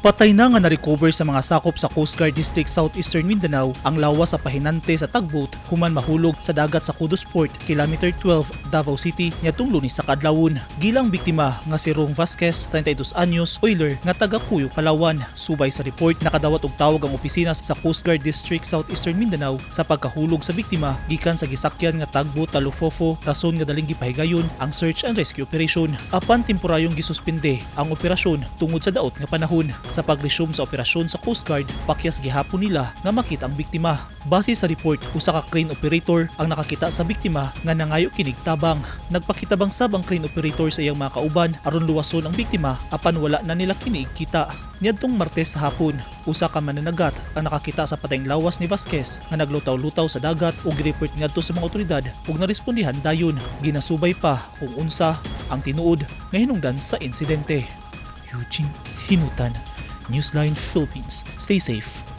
Patay na nga narekober sa mga sakop sa Coast Guard District Southeastern Mindanao ang lawas sa pahinante sa tugboat human mahulog sa dagat sa Kudos Port, Kilometer 12, Davao City niadtong Lunes sa kadlawon. Gilang biktima nga si Rong Vasquez, 32 anyos, oiler nga taga Puyo, Palawan. Subay sa report, nakadawat og tawag ang opisina sa Coast Guard District Southeastern Mindanao sa pagkahulog sa biktima gikan sa gisakyan nga tugboat Talufofo, rason nga daling gipahigayon ang search and rescue operation. Apan temporaryong gisuspende ang operasyon tungod sa daot nga panahon. Sa pag-resume sa operasyon sa Coast Guard, pakyas gihapon nila nga makita ang biktima. Base sa report, usa ka crane operator ang nakakita sa biktima nga nangayo kinig tabang. Nagpakitabang sab ang crane operator sa iyang mga kauban aron luwason ang biktima apan wala na nila kini kita. Niadtong Martes sa hapon, usa ka mananagat ang nakakita sa patayng lawas ni Vasquez nga naglutaw-lutaw sa dagat ug gireport ngadto sa mga otoridad ug narespondihan dayon. Ginasubay pa kung unsa ang tinuod nga hinungdan sa insidente. Eugene Hinungdan, Newsline Philippines. Stay safe.